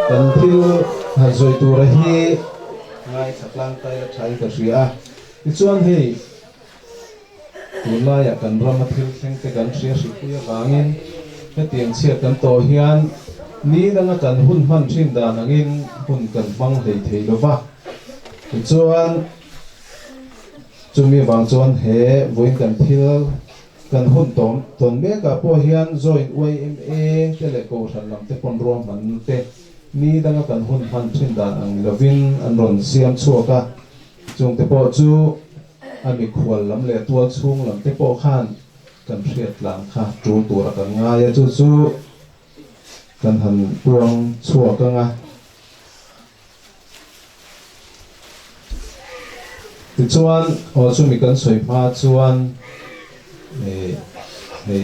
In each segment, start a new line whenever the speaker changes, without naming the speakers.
kan thil hazoi tur hi ngai thaklang tai thai ka ria ti chuan hi tunai kan ram thil thleng te kan ria sikuya bangin ke tiang chia kan to hian ni danga kan hun man thin dan angin hun kan bang hlei thei lova ti chuan chumi bang chuan he voin kan thil kan hun ton me ka po hian join OMA tele ko than lam te pon rom man te ni danga kan hun man thin dan ang lovin an ron siam chuaka chung te po chu ami khwal lam le tual chung lam te po khan kan hriat lang kha tu tur kan nga ya chu chu kan han puang chuaka nga ti chuan o chu mi kan soi pha chuan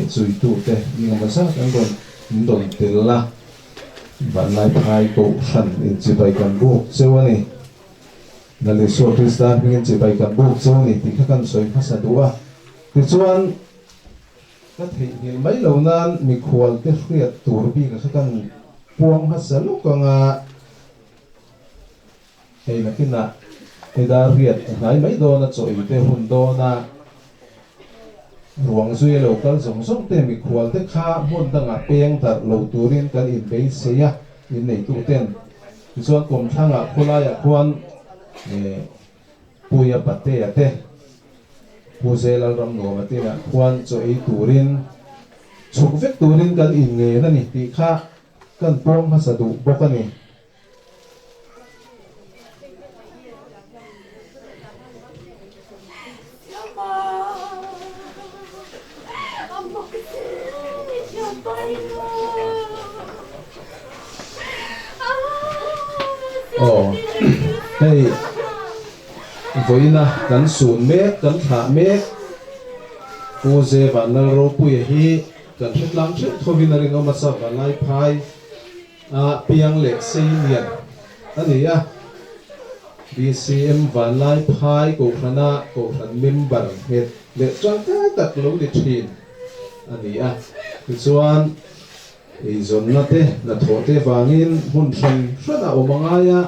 chui tu te ni ma sa kan don tel la ban lai phai ko san in chi bai kan bu chewani na le so kristan ngin chi bai kan bu chewani ti kha kan soi pha sa duwa ti chuan ka thei ni mai lo nan mi khwal te hriat tur bi ka kan puang ha sa lu ka nga hei na kina da riat ngai mai do na choi te hun do na ruang zui local zong zong te mi khual te kha mun danga peng tar lo turin kan in be seya in nei tu ten chuan kom thanga khula ya khuan puya pate ate puzelal ram no matina khuan cho ei turin chuk vek turin kan in nge na ni ti kha kan pom ha sadu bokani hey voina kan sun mek kan tha mek puze vanal ro puya hi kan hetlang thit thovin a ringa masa vanai phai a piang le seinian ani a BCM vanai phai ko khana ko khan member het le chang ta tak lo de thin ani a chuan ei zon na te na thote wangin hun than thana omangaya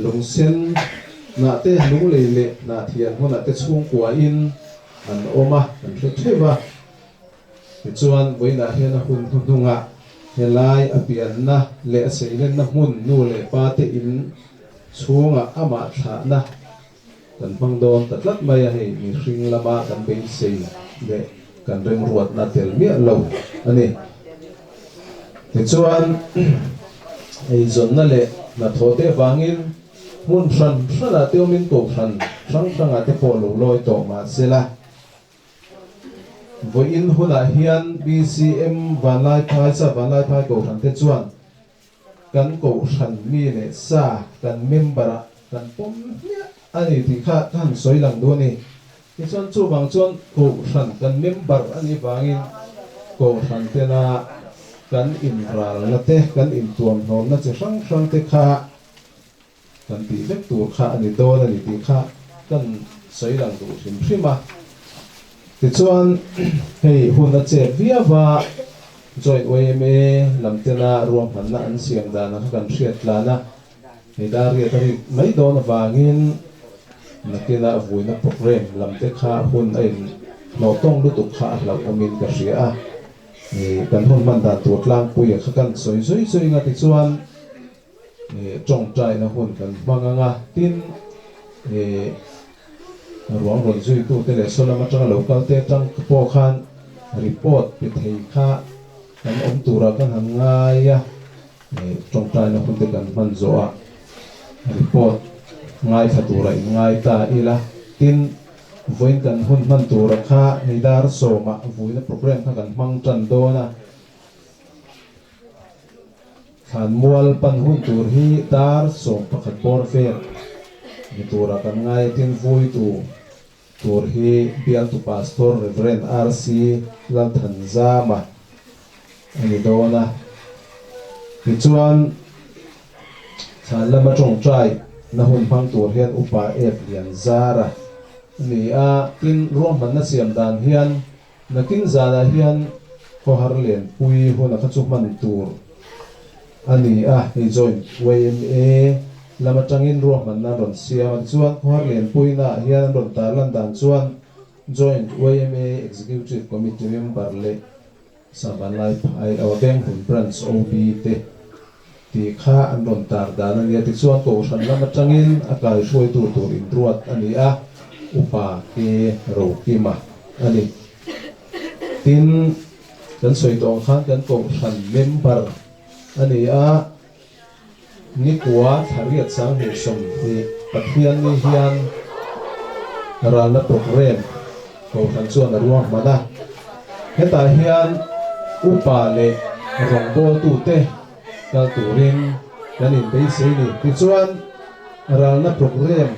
lungsen na te lung leile na thian huna te chung kwa in an oma an theva chuan voina hena hun hunga helai apian na le seilen na hun nu le pa te in chunga ama tha na kan bangdon tatlat maya he mi hring lama kan be sei le kan reng ruat na tel mi lo ani chuan ei zon na le na thote wangin mun than thana teo min ko than thang ate po lo loi to ma sela voi in huna hian BCM vanlai phai sa vanlai phai ko than te chuan kan ko than mi le sa kan member kan pom ani ti kha kan soi lang do ni ti chuan chu bang chuan ko than kan member ani wangin ko than te na kan in ral na te kan in tuam hnom na che sang te kha kan ti vek tur kha ani do na ni ti kha kan soi lang du hrim hrima ti chuan hei hun a che via wa joint OMA lamtena ruam han na an siam da na kan hriat lana hei da ria tari mai do na wangin nakina vuina program lamte kha hun ain no tong lu tu kha lau amin ka ria a kan hun man da tu tlang puya kha kan soi nga ti chuan trong trai na hun kan manganga tin ruang ron zui tu te le sola ma tang local te tang po khan report pe thei kha kan om tura kan han ngaya trong trai na hun te kan man zo a report ngai kha tura ngai ta ila tin voin kan hun man tura kha nidar so ma voina program kha kan mang tan do na han mual pan hun tur hi dar som pakhat bor fer ni tura kan ngai tin vui tu tur hi bial tu pastor reverend RC lam thanzama ani dona ti chuan thalama tong trai na hun phang tur hian upa f lian zara ni a tin rom man na siam dan hian nakin zana hian ko harlen pui huna kha chu man tur ani a hei joint OMA lama tangin ruah man na ron siam chuan khwar len puina hian ron tar lan dan chuan joint OMA executive committee member le sabanlai phai aweng hun branch OB te ti kha an ron tar dan ani ti chuan ko than lama tangin akai hruai tur in ruat ani a upa ke ro kima ani tin kan soi tong khan kan ko than member ani a ni kwa thariat sang he som ni pathian ni hian rana program ko than chuan ruang mana heta hian upa le rongbo tu te kal turin kanin be se ni ti chuan rana program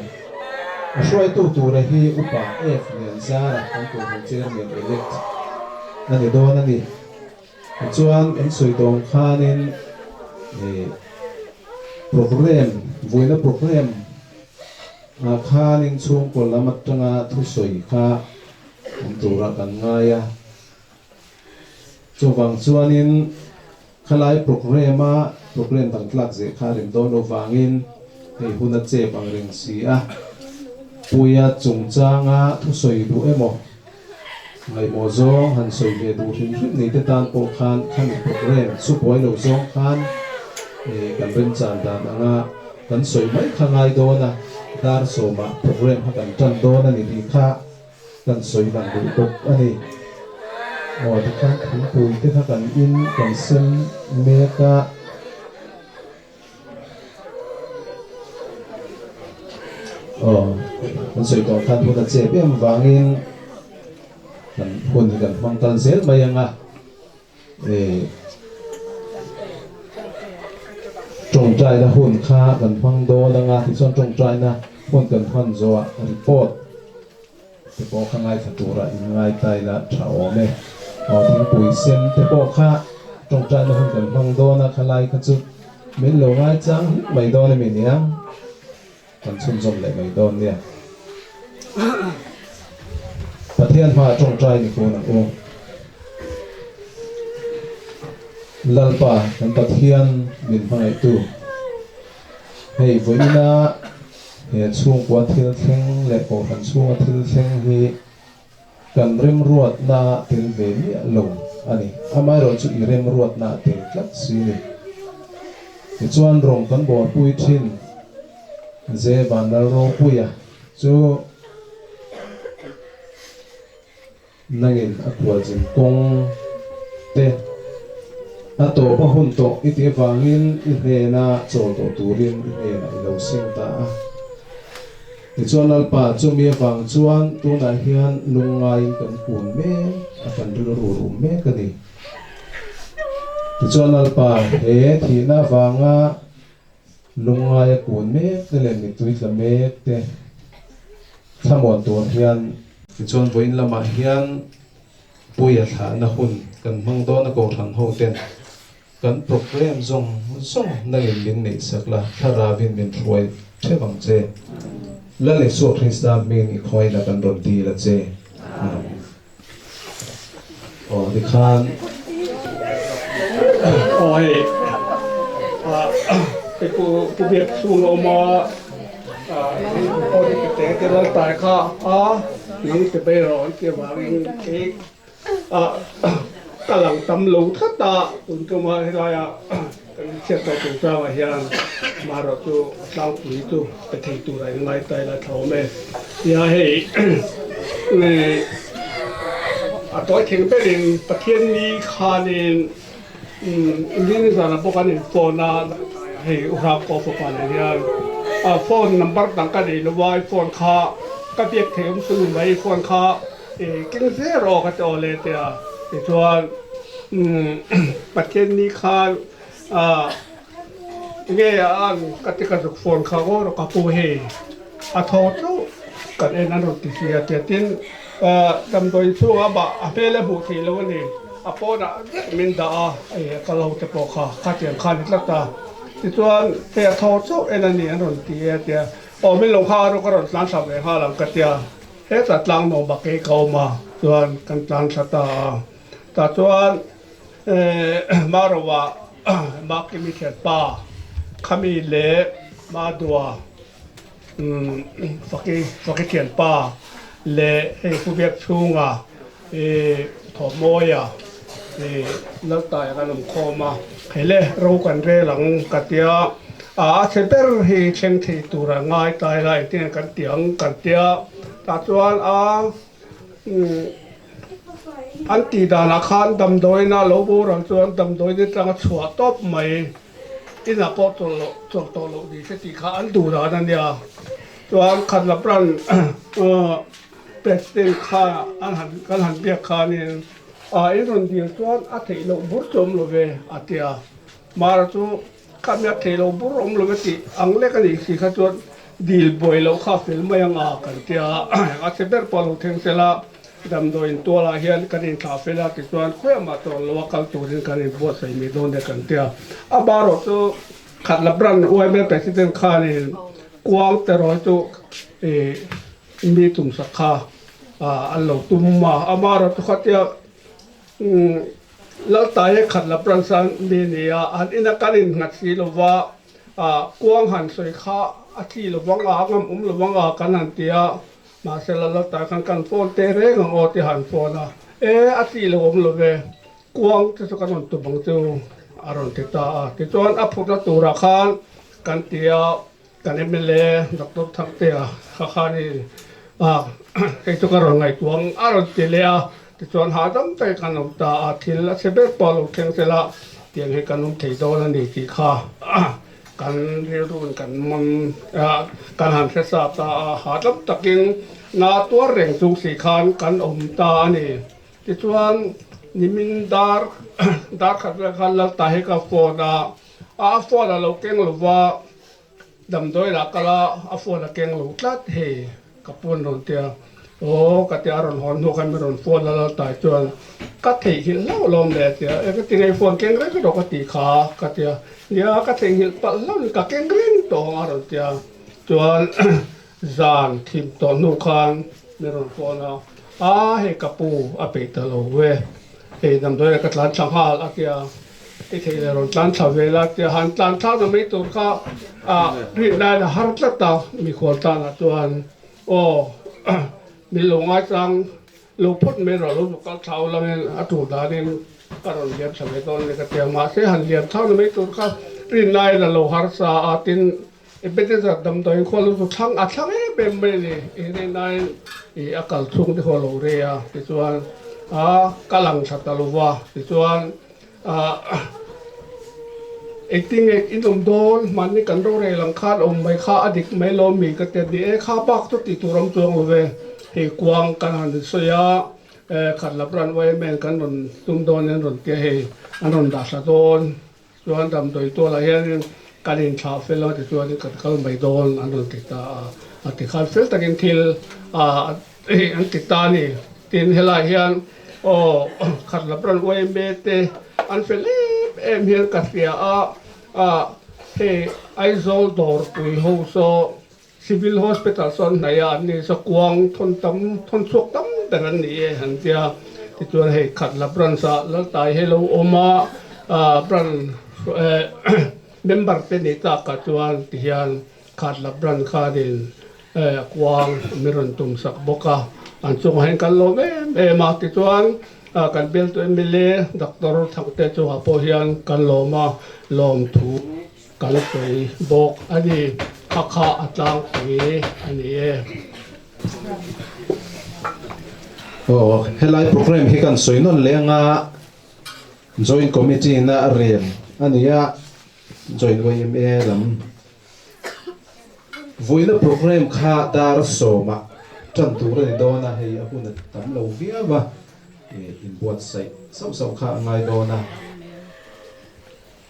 a hruai tu re hi upa f lian zara kan ko chairman elect ani do na ni chuan en soi dong khanin program voina program a khanin chung ko lamat tanga thu soi kha tura kan ngaya chuwang chuanin khalai program tang tlak je kha rim do no wangin hei huna che bang reng si a puya chungchanga thu soi du emo ngày mùa gió hắn soi về đủ hình thức này tới tan bộ khan khăn program giúp bói lâu gió khan cần bên tràn đàn nga cần soi mấy khang ai đó na dar so mà program cần tràn đó na thì kha cần soi bằng đủ cục anh thì kha thằng tuổi tới kha cần in cần xem meka cần soi còn khan thu đặt chế bên vangin cần hôn thì cần mang tan xếp mấy anh trồng trai là hôn kha cần mang đô là ngà thì son trồng trai na hôn cần hôn zo report thì có khang ai thật tụ lại ngay tay là chảo này thiên bùi xem thì có kha trồng trai là hôn cần mang đô na khai lại cái chút mình lâu ngay trắng mấy đô này mình nhá cần xung dòng lại mấy đô nèประเทศมาจงใจนี่คนอ่ะลัลปะกันประเทศมินพังไอตูเฮ้ยวันนี้นะเหตุช่วงวันที่เที่ยงและโอกันช่วงวันที่เที่ยงที่กันเริ่มรวดนาถึงเวนีลงอันนี้ทำไมเราจุดเริ่มรวดนาถึงลักษีนี่ที่ชวนรองกันบอกปุ้ยทิ้นเจ้าบ้านเราโรปุ้ยอ่ะจู่nangin akwa jin kong te ato pa hun to iti wangin i na chol to turin i na ilo sing ta ti chuan alpa chumi wang chuan tu na hian lungai kan kun me akan ru ru me ka ni ti chuan alpa he thi na wanga lungai kun me te le ni tui tla me te thamon tu hian chuan voin lama hian puya tha na hun kan mang do na ko than ho ten kan program zong na in nei sakla thara vin min thoi the bang che la le so krista min i khoi la kan ron di la che di khan
oi cái cô việc xuống ở mà ôi cái cái là tại kha những cái bây giờ cái vàng cái cái lòng tâm lũ thắt ta tụi tôi mà là cái chuyện đó tụi tôi mà hiện mà rồi tụi sao tụi tôi cái thầy tụi này ngay tại là thầu mẹ giờ hay này tôi听别人白天你看呢你那那不管你phone啊hay urak ko po pa niya phone number tang ka ni lawai phone kha ka biak them su mai phone kha king zero ka to le tia ti chuan pathen ni kha nge an ka ti ka phone kha go ka pu he a tho chu ka en an ro ti sia ti tin dam doi chu ba a pe le bu thi lo ni a po na min da ka lo te po kha ka tiang kha ni la taที่ส่วนเทียทอดสู้เอ็นนี่อันนั้นที่เทียไม่ลงข้าวเราก็รถล้านสับเลยข้าวหลังกระเทียเฮ็ดสัตว์ล้างหนองบักเกย์เข้ามาส่วนกันล้านสัตว์แต่ส่วนมาเราว่ามากิมีเขียนป่าขมีเละมาดัวฟักเขียนป่าเละให้ผู้เบียดชุ่งถอดโมยแล้วตายกันลงคอมาให้เล่รู้กันเรื่องหลังกัดเดียเสด็จให้เชิงที่ตัวง่ายตายไรที่นั่นกันเตียงกันเตียแต่ส่วนอันตีดานาคารดำโดยน่าโลบูรังส่วนดำโดยที่ตั้งชัวตบใหม่ที่น่าพอตัวโลดีเสติขาอันดูดานั่นเดียส่วนขันลับรันเป็ดเต็มขาอันหันเบียกขานี่ไอ้ตอนเดียวส่วนอาทิตย์เราบุญจมเราเวอาทิตย์มาเราจู่คำนี้อาทิตย์เราบุญอมเราเวทีอังเล็กนี่สิข้าจวนดีลบอยเราข้าฟิลไม่ยังกันเดียวอาทิตย์เดินพอเราถึงเสร็จแล้วดำโดยตัวเราเห็นกันในข้าฟิลที่ส่วนคุยมาตอนเราคัลตูรินกันในบทใส่มีโดนเด็กกันเดียวบาร์เราจู่ขัดลับรันอวยไม่เป็นที่เดินข้านี่กวางแต่เราจู่มีตุ่มสักข้าอันเราตุ่มมาบาร์เราจู่ขัดเดียวแล้วตายขัดละปรังสันดีเนี่ยอันอินักการินหัดสีลว่ากวางหันสวยข้าอาทิลวังอางมละวังอากันนันเตีย มาเสร็จแล้วตากันโฟนเตเร่ของอติหันโฟนอาทิลงลเวกวางจะสกัดตุบังจูอารมณ์ติตาติจวนอัพพุทธตูราคานกันเตียกันเอเมเลดรทักเตียข้านี่ไอ้ตุกรองไงกวางอารมณ์ติเลียติจวนหาดำใจกันอุตาอาทิลเสเบปอลุเข่งเสละเตียงให้กันเทโดนันดีที่ข้ากันเรียรุ่นกันมันกันหันเสสาตาหาดำตะกิงนาตัวเร่งจุงสีขานกันตานี่ติจวนนิมินดาร์ขัดเวขันลักตาให้กับโฟดาโฟดาเราเก่งหรือว่าดำโดยหลักละโฟดาเก่งหรือตัดเฮกับปุ่นนนเตียโอ้กัตยารอนหอนหัวกันไม่รอนโฟดาเราตายจวนกัตเทหินเล่าลมเดียเตียกัตยไอโฟนเก่งเร่งก็ดอกตีขากัตยเนี่ยกัตเทหินปัลเล่านี่กัเก่งเร่งตัวอารมณ์เตียจวนจานทีมตัวนุคันไม่รอนโฟนาให้กับปูเปิดตลอดเวดำโดยกัตลันช่างหาลักยาที่ที่เราลันชาวเวลักยาหันลันชาวนั้นไม่ตัวข้ารินได้นะฮาร์ตตามีคนตานะจวนโอ้มีหลงอาจังลูกพุทธไม่รอลูกก็ชาวเราเนี่ยถูกด่าเนี่ยก็เราเรียนชาวเวตอนนี้ก็เตรียมมาเสียหันเรียนชาวนั้นไม่ตัวข้ารินได้นะโลหะสาอาตินเป็นที่จะดำโดยคนลูกช่างช่างเป็นไม่เลยรินได้อากาศชุ่มที่เขาเราเรียที่จวนกำลังชัดตลอดว่าที่ส่วนเอกติ้งเอกอินมโดนมันนี่กันโดเรลังคาดไม่ข้าอดีตไม่ลมีก็แต่ดีข้าปักตุติตุรมจวงเลยให้กวางกันหันเสียขัดลับรันไว้แม่กันนนตุมโดนนนเกยอันนนดัชโดนส่วนดำโดยตัวละเห็นการอินชาเฟลที่ส่วนนี้กัดเขาไม่โดนอันนนติตาติดขาเฟลตะกินทิลอันติตานี่ตินเฮลาเฮียนโอ้ขัดลับรันไว้เมเตอันเฟลิปเฮียนกัดเสียเฮไอโซลดอร์ปุยโฮโซซิวิลฮอสพิทอลส่วนไหนอันนี้สกวางทนสวกตั้มแต่นั้นนี่หันเดียที่ตัวให้ขัดลับรันซะแล้วตายให้เราออกมาบรันเมมเบอร์เป็นนิตากัดตัวที่ยันขัดลับรันขาดินกวางมิรันตุมสักบกะอันส่งให้กันโลเมาติจวนกันเบลตัวเมเลดักตอร์ทั้งเตจูฮาโพเฮียนกันโลมาลมถูกันไปบอกอันนี้ข้าอัตลังปีอันนี้
โอ้เฮลัยโปรแกรมที่กันสวยนนเลี้ยงjoint committee น่าเรียนอันนี้joint YMA ลำvui na program kha dar soma chan tu re do na hei ahu na tam lo via ba in buat sai sam kha ngai do na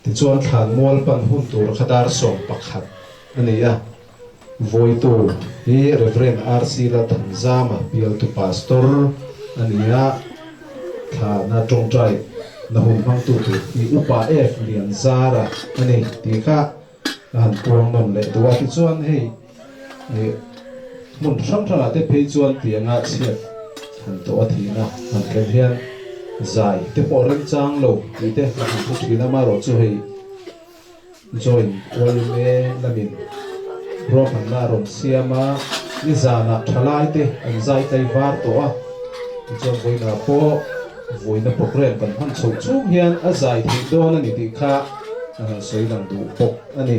ti chuan than mol pan hun tur kha dar som pakhat ani voi tu hi reverend RC la tanzama pial tu pastor ani tha na tong trai na hun hang tu i upa f lian zara ani ti kha han tuang non le tua ti chuan hei mun thang te phei chuan tianga chiat han to athina han tlem hian zai te poren chang lo ti te han thu thina ma ro chu hei join walme lamin ro han na ron siama ni zana thalai te an zai tai var to a chuan voina po voina program kan han chho chung hian a zai thi don ani ti kha soi lang du pok ani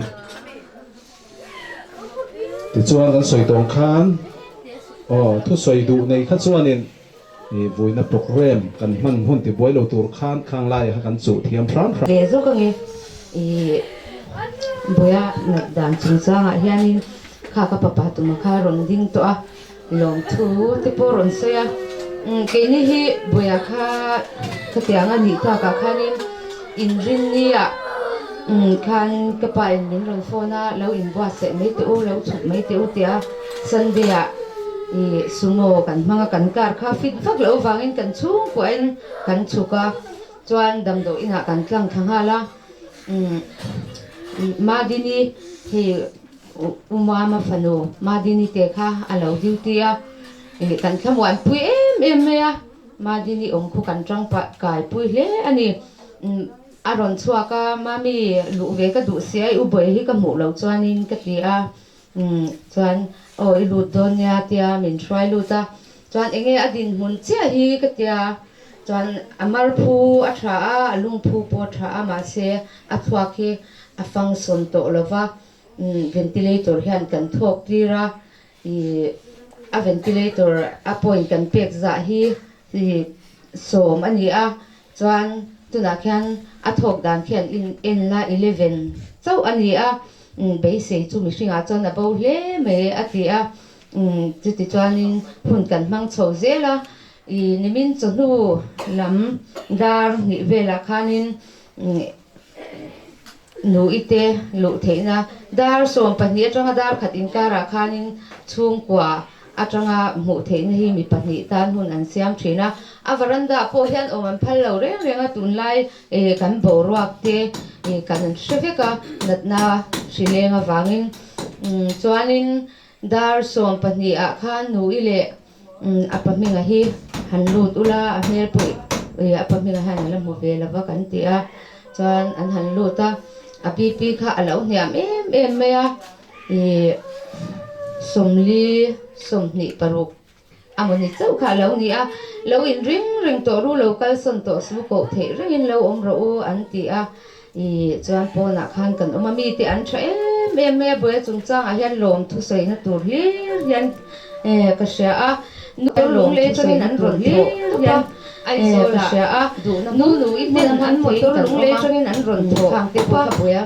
ti chuan kan soi tong khan thu soi du nei kha chuanin voina program kan man hun ti boilo tur khan khang lai kan chu thiam thran
le zo ka nge boya na dan chung sanga hianin kha ka papa tu ma kha ron ding to a lom thu te po ron se a ke ni hi boya kha khatianga ni ta ka khanin in rin ni a khan ka pa in rin ron phona lo in bua se mai te o lo chut mai te o tia sunday a sumo kan manga kan kar kha fit fak lo wangin kan chung ko en kan chuka chuan dam do ina kan tlang thanga la madini he umama fano madini te kha alo duty a kan khamwan pui em ya madini ong khu kan tang pa kai pui hle ani aron chuaka mami lu ve ka du sia u boi hi ka mu lo chuanin ka ti a chuan i lut dawn nia tia min hruai luta chuan enge a din hmun chiah hi ka tia chuan a mar phu a tha a lung phu pawh tha a mahse a thuak hi a function tawh lova ventilator hian kan thawk tira a ventilator a point kan pek za hi som ani a chuan tunah khian a thawk dan khian in la 11 chau ani a bei sei chu mi hringa chuan a bo hle mai a ti a chuti chuanin hun kan hmang chho zela nimin chonu lam dar ni vela khanin nu ite lu theina dar som pahnih atanga dar khat in kara khanin chung kwa atanga mu theina hi mi pahnih tan hun an siam thina a varanda po hian oman phal lo reng renga tunlai kan bo ruak te kan hreveka natna hrilenga wangin chuanin dar som pahnih a khan nu ile a pahminga hi han lut ula a hmel pui a pahminga han ala mu ve lova kan ti a chuan an han luta a pipi kha alo hniam em mai a somli somni paruk amoni chau kha lo ni a lo in ring to ru local son to su ko the ring lo om ro an ti a chuan pona khan kan omami ti an tha em me boy chung chang a hian lom thu sei na tur hi hian ka sha a nu lom le changin an ron hi hian ai zola a nu in men an motor lung le changin an ron tho khang te pa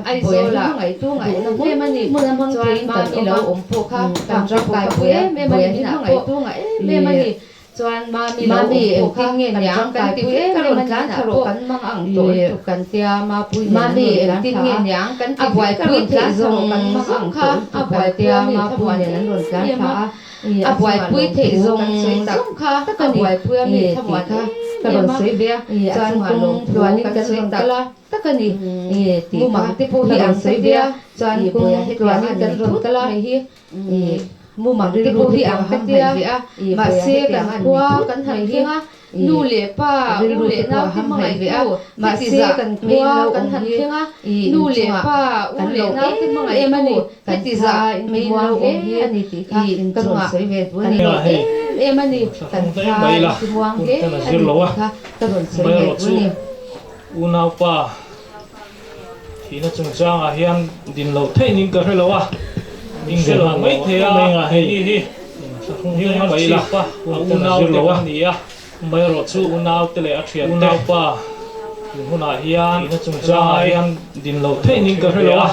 ai zola ngai tu ngai na me mani mun am hang tin kan i lo om pho kha kan ra kai pu me mani na ngai tu ngai me mani chuan mami ting nge nyang kan ti ka ron kan tharo kan mang ang to kan tia ma pui mami ting nge nyang kan ti buai pui the zong kan mang ang kha a buai tia ma pui ne an ron kan pha a buai pui the zong kha ta buai pui mi thamwa kha ka ron sei bia chuan kung tuanin kan sei takla takani ti mang te po hi ang sei bia chuan kung tuanin kan ron kala hi mu mang te po hi ang katia ma se kan kwa kan han hinga nu le pa u le na ti mangai ve a ma se kan kwa kan han hinga nu le pa u le na ti mangai e mani kan ti za me wa o hi ani ti kha kan ron sei ve tu ni e mani kan kha ti wang he ani kha kan ron sei ve tu ni
unau pa hina chung chang a hian din lo thei ning ka helo a ning se lo mai the a hi hi mai la pa unau te ka ni a mai ro chu unau te le a thian unau pa huna hian hina chung chang a hian din lo thei ning ka helo a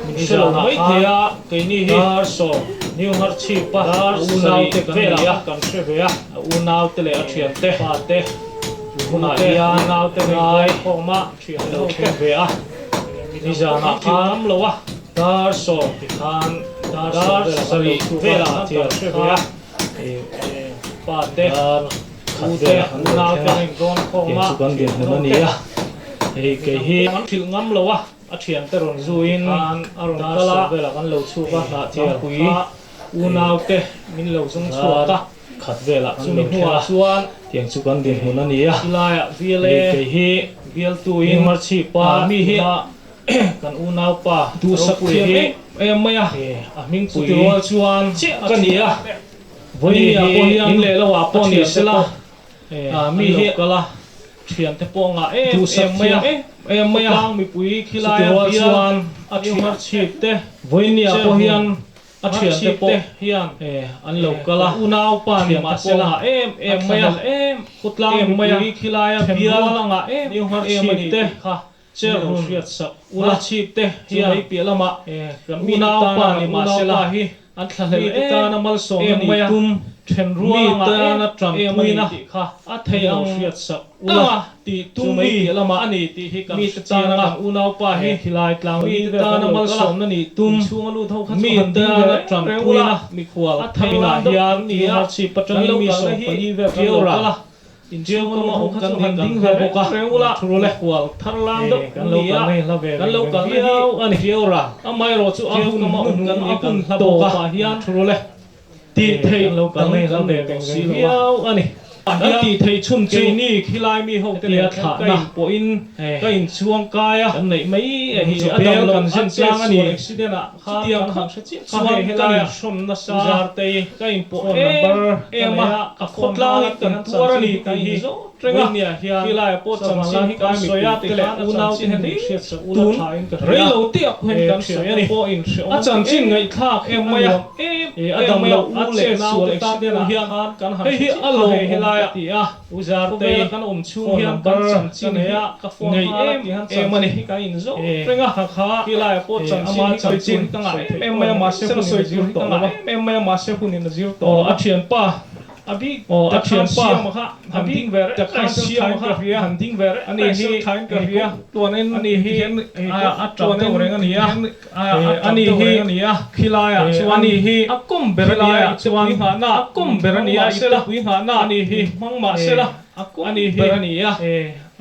ning se lo mai the a ke ni hi dar so niu har chi pa unau te ka ni a kan se ve a unau te le a thian te pa te huna hian unau te ngai khoma thian lo ke ve a ni za na am lo a dar so ti khan dar sari vela ti a pa te u te na te gon khoma chu kan din na ni a ke hi thil ngam lo a thian te ron zuin aron kala vela kan lo chu ka na ti a pui u nau te min lo sung chu ta khat vela chu min huwa chuan tiang chu kan din hun ani a lai a vele ke hi vial tu in mar chi pa mi hi kan unau pa tu sak hi em maya a ming pui tu chuan kan ni a voi ni a po hian le lo wa po ni sela mi hi kala thian te po nga tu sak maya em maya mi pui khilai chuan a thiar chi te voi ni a po hian a thian te po hian an lo kala unau pa ni ma sela em maya kutlang mi pui khilai a bial nga ni har chi te kha cher riat sak ula chip te hi ai pialama una pa ni ma sela hi an thlale ta na mal so ni tum then ruanga ta na tram tuina kha a theiang riat sak ula ti tum mi pialama ani ti hi kam mi ta na una pa hi hilai tlang mi ta na mal so na ni tum chung lu thau kha mi ta na tram tuina mi khwal a theina hian ni ha chi patani mi so pani ve piora in chiang con ma kan han ding ve boka reula thurule wal tharlam do kan lo kan hiao ani hiora amai ro chu a hun ma un kan apun to ka hian thurule ti thei lo kan le kan si hiao ani Anti thầy chun chu ni khilai mi ho te le tha na po in ka in chuang kaya kan nei mai hi adam kan sin sang ani accident a tiang khang chuang helai som na sa jar te ka in po ema ka khotla kan tuar ni ka hi trenga khilai po cham sin ka mi soya te le unau tin hen tun reilo ti ak hen kan soya ni po in a chan chin ngai thak em mai adam lo u le su accident a hian kan han hi alo helai ti a uzar te kan chung hian kan chan chin ya ka phone ngai em mani ka in zo trenga kha hilai po chan chin tanga em ma se pu soi zir to em ma se pu ni na zir to a thian pa abi a thian pa ma kha handing ver ta kan siam kha handing ver ani hi thain ka ria tuanen ani hi a tuanen reng ani ya ani hi khilaya ani hi akum berania chuan ha na akum berania ita hui ha na ani hi mangma sela ani hi berania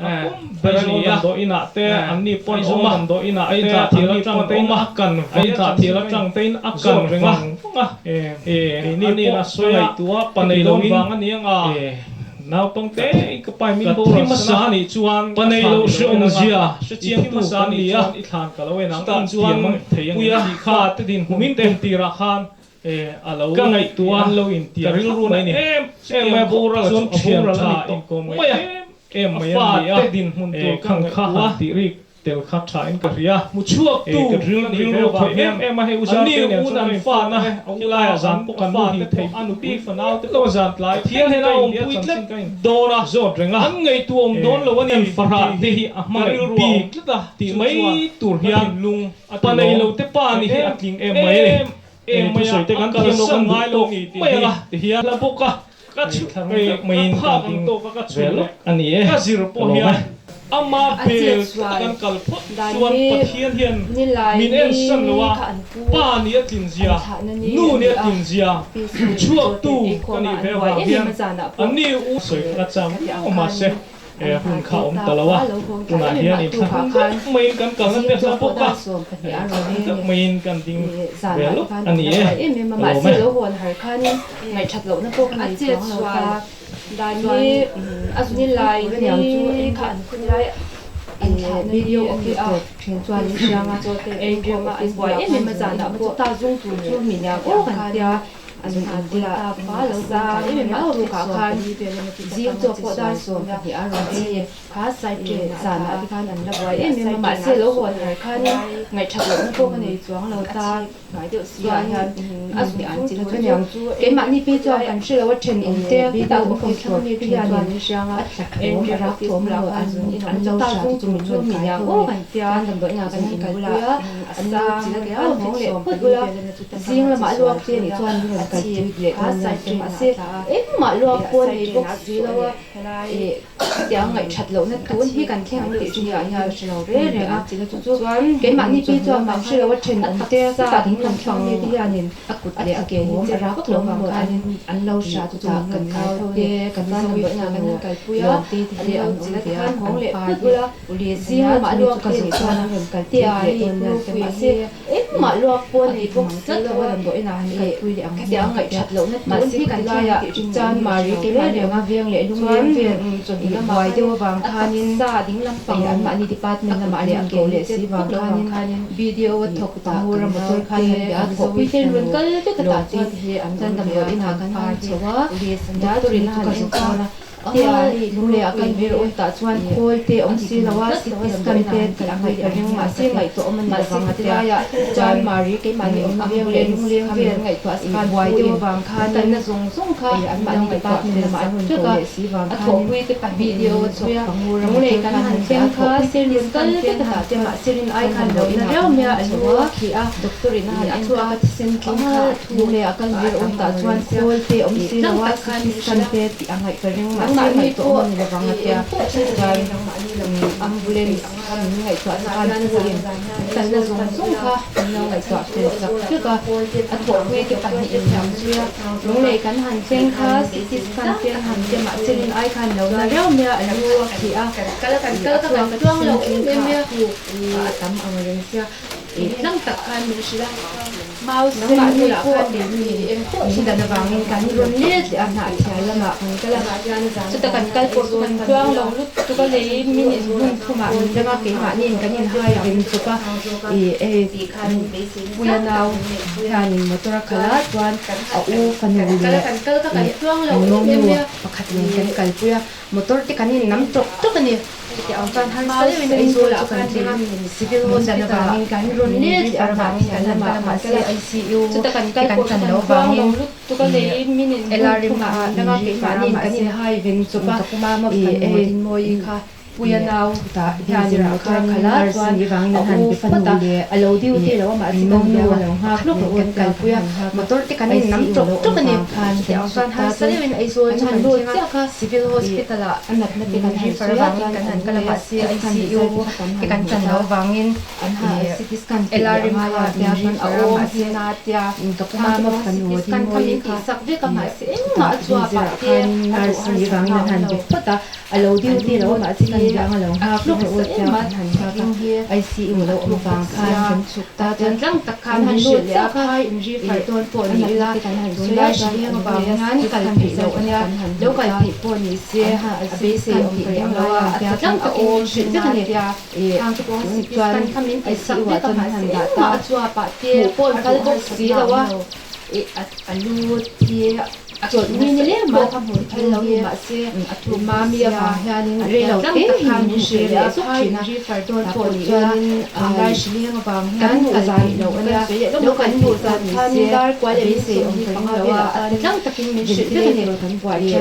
akum berania do ina te ani pon oma do ina ai ta thila tang te ma kan ai ta thila tang te akan renga ni na soya tua panei lo wang ani nga nào tông té cái bài mình bộ phim masah này chuan panei lo se om zia se chiang masah này à ít hàng cả lâu nang ta chuan puya kha te din humin te tira khan alo ka ngai tua lo in tia ril ru này em ma bo ra chuan thiam tha in ko mai em mai ya te din hun to khang kha ti ri tel kha tha in ka ria mu chuak tu ril ru ko em ma he usar te ne chuan fa na kilaya zan po kan hi thei anu pi fa naw te lo zan lai thian he na om puit le dona zo renga an ngai tu om don lo ani farha te hi ma pi tlata ti mai tur hian lung panei lo te pa ni hi atling em mai em mai soi te kan thiam lo kan ngai lo ni ti te hian la boka ka chu mai ka ting to ka chu ani ka zero po hian ama pel kan kal phot chuan pathian hian min en san lowa pa ni atin zia nu ni atin zia chuak tu kan ni ve wa hian ani u soi ka cham ma se hun kha om talawa tuna hian in tha mai kan kal na te sa po ka mai kan ding velo ani
ma se lo hon har khan ngai that lo na po kan ni chong lo ka dan ni asuni lai ni khan kun lai video okay a thing chuan ni changa en drama is boy em ma zan da po ta zung tu chu mi nya ko kan tia azun antila pa lo za em ma ru ka khan zia to po da so ka hi a ro e kha sai ke zan a bi khan an la boy em ma se lo hon har khan ngai that lo na po kan ni chuang lo ta ngai de sia han asuni antila chu nyang chu ke ma ni pi chuan kan se lo chen in te bi ta ko khom thang ni pi ya ni changa em ra thom lo azun an lo sa chu chu mi nya ko kan tia kan do ina kan kan bula asa chila ke a hong le put bula sing la ma luak te ni chuan ni kan ti le kan sai te ma se em ma luak ko ni box zi lo e tia ngai that lo na tun hi kan kheng ti chu ya ya lo re re a chila chu chuan ke ma ni pi chuan ma se lo chen on te sa ding kan thang ni ti ya nin akut le ake ni te ra ko lo ma an lo sha chu cha kan ka te kan san do ina kan kai puya ti ti an chila kan hong le put bula uli sing ma luak ke ni chuan kan ti a ri ku ma se em ma luak ko ni box zi lo do ina han kai pui le ang tia ngai that lo na ma si kan la ya chan ma ri ke ma le ma viang le lung viang chon ina wai de wang khanin sa ding lam pang an ma ni department na ma le ang ko le si wang khanin video wa thok ta mu ra motor khan ya ko pi ten run kal te ta ti he an dan dam lo ina kan pa chewa da to rin ka so ka tia lu le akan ver on ta chuan khol te om si lawa si scan te ti ang hai ring ma se ngai to om ma wang tia ya chan mari ke ma ni om viang le lung leng ver ngai to askan wai de wang khan tan na zong zong kha an ma ni pa ni ma hun ko le si wang khan wi te pa video chu rung le kan han chen kha series kan te ta te ma serin ai khan lo ina reu me a lo ki a doctor in han a chu a sen king kha lu le akan ver on ta chuan khol te om si lawa khan scan te ti ang hai ring ma ma ni to ni le wang atia jan ambulance kan ngai to kan puin tan na zong zong kha no ngai to te sak ka a to we ke pan ni in nam sia rung le kan han cheng kha CT scan te han te ma serin ai khan lo na reu me a lu ki a kala kan tuang lo me me tam ang ren sia lang tak kan ni sila mouse ma ni la khan de ni em ko sin da wangin kan ron le an ha thia lama kan kala chu ta kan kal por kan chuang long lu tu ka le min in bun khuma in danga ke ma ni kan in hai rin chu ka puya naw han motor kala chuan a u kan ni le kan kal ka kan chuang long me pakhat ni kan kal puya motor te kan in nam tok tok ni te ang tan han sa le ni so la kan civil hospital wangin kan ron le an ha thia lama ma se ICU chu ta kan kal por kan lo wangin tu ka le min in elarim ma danga ke ma ni kan in hai rin chu pa kuma ma din moi kha puya naw ta hian ra kha khala chuan ni wang nan han pe pata alo diu te lo ma si mong lo lo ha lo ko kan puya motor te kan nam tok tok ni khan te ang san ha sa le ai so chan lo cha kha civil hospital a anat na te kan refer wang kan han kala ma si ICU te kan chan lo wangin an ha CT scan elarim ha ya kan a o ma si na tia to kuma ma kan no din moi kha sak ve ka ma si ma chua pa te nurse ni wang nan han pe pata alo diu te lo ma si yang lo ha lo ko cha han ka ICU lo om wang khan kan chuk ta tan rang tak khan han lo cha kha in ri far ton po ni la kan han so ya shi yang ba ngan kal phi lo anya lo kal phi po ni se ha be se om pe yang lo a rang ka o shi ve kan ya hang ko si kan kamin ICU wa tan han da ta chua pa te po kal ko si lo wa alu tie chọn như thế mà tham hồn thay lâu mà xe thu ma mía mà hiền re lâu thế hàng xe để xúc chỉ na phải đôi phổi nên đại sứ liên bang hiền cái dài lâu anh lâu cái bộ gian thanh đại quá để xe ông phải lâu à đang tập kinh mình sẽ biết được thành quả đi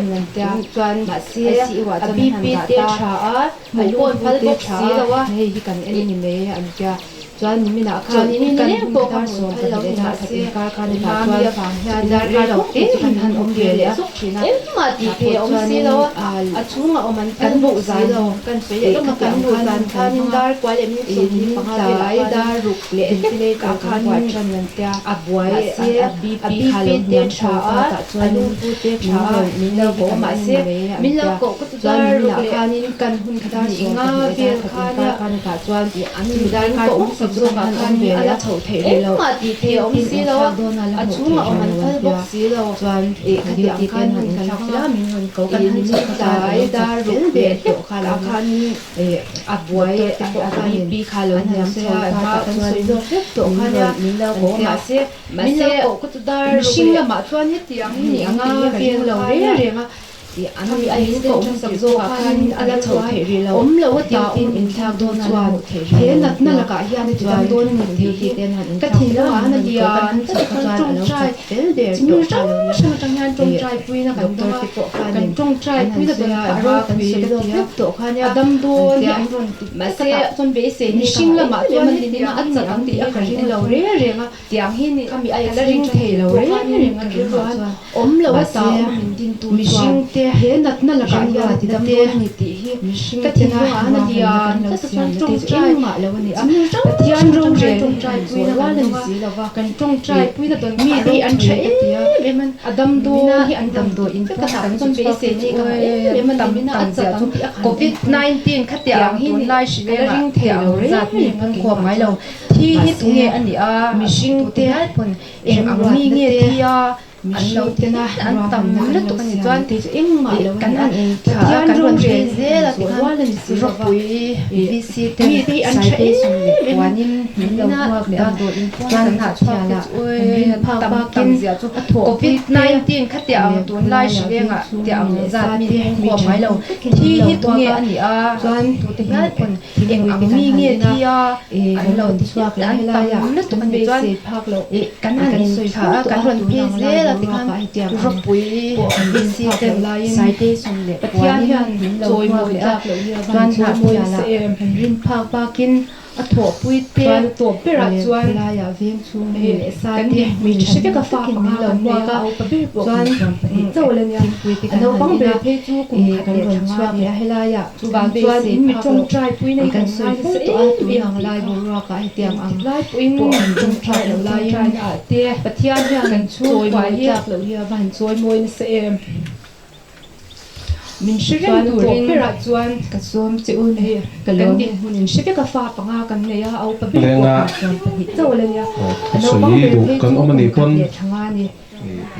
chọn mà xe BB để trả một con phải bốc xí đâu à hay cái anh em này anh kia chuan min a khan in kan bo ka so ka le na se ka ka le na chuan hian da re lo te han han om ge le suk china ma ti pe om si lo a chunga om an kan bo zai lo kan pe le ka kan bo zan khan in dar kwa le min so ni pa ha lai da ruk le le ka khan wa chan nan tia a buai se a bp halo te cha ta chuan pu te cha min lo bo ma se min lo ko ku da ruk le khan in kan hun khadar so nga ve khan ka chuan an dar ko zo ka kan be ala chho the re lo ma ti the om si lo a chunga om an phal box si lo chuan ka ti ang kan han kan la min hon ko kan han chi ka dai da ru be to khala khan a buai a bi kha lo nyam se ma kan so zo to khan ya min lo ko ma se ko ku tu dar ru sing la ma chuan ni ti ang ni anga be lo re nga thì anh ấy cũng sắp zo cả khan ala chho the ri lo om lo ti in thak don chuan he nat na la ka hian ti tam don ni ti ten han ka thi lo an dia ta kan trong trai tel de to sang tang han trong trai pui na kan to ti ko kan trong trai pui na ka ro kan se do to khan ya dam don ya ma se son be se ni sing la ma to man ni na at sa ang ti a kan ri lo re nga tiang hi ni kami ai la ring the lo re nga ri ro om lo ta min din tu chuan he nat na la ka ya ti dam don ni ti hi ka ti na ana dia ta san trong trai ma lo ni a ka tian ro re trong trai pui na la ni si la wa kan trong trai pui na don mi ri an che e man adam do hi an dam do in ka ta son be se ni ka e man dam na at sa covid 19 kha ti ang hi ni lai shi le ring the lo re zat mi kan ko mai lo thi hi tu nge an ni a mi sing te ha pon em ang mi nge ti a an lo te na an tam na la to kan chuan ti eng ma lo kan an kan ron re ze la ti wa la ni si ro pui bc te mi ri an che e wanin min lo wa da do in chuan na chua la oi tam tam zia chu covid 19 kha ti ang tun lai shi le nga ti ang za mi ko mai lo thi hi tu nge an ni a chuan tu te ha pon eng ang mi nge ti a an lo ti chua la an tam na to kan be chuan phak lo kan an soi tha kan ron pi ze la ti kan ro pui bc te lai sai te som le pathian hian choi mo le a chuan na mo se rin phak pakin a tho pui te to pera chuan la ya veng chung me sa te mi che ka fa pa lo mo ka chuan zo le nya pui te kan bang be phe chu ku kan ron chua me hela ya chu bang chuan mi trong trai pui nei kan sai se to a tu yang lai bo ra ka hi tiang ang lai pui trong trai lo lai a te pathian hian kan chu choi mo hi lo hi ban choi mo in se
min shirin
chuan
tu
tu
rin
pera chuan ka suam chi un he ka
kan
lo
ni hunin shibe ka fa panga kan ne ya au pa bi
Lenga.
chuan pa hi to le ya
so yi du kan omani pon
thanga ni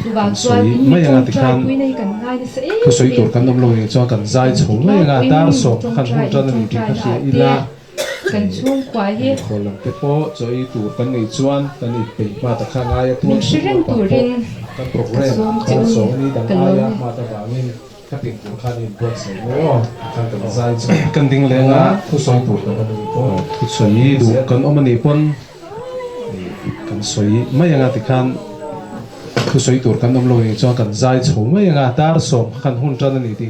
chuwa
kan
chuan
soi mai anga ti khan
pui nei kan ngai ni se
ku soi tur kan dom lo ni chuan kan zai chho mai anga tar so kan hun tan ni ti kha sia ila
kan chung kwa hi
kholam te po choi tur kan nei chuan kan ni pe ma ta kha nga ya tu
min shirin tu rin
kan program kan so ni dang aya ma ta bangin ka ting tur khan in box no kan kan zai chho kan ding lenga ku soi tur kan ni po ku soi du kan omani pon kan soi mai anga ti khan ku soi tur kan dom lo ni chuan kan zai chho mai anga tar so kan hun tan ni ti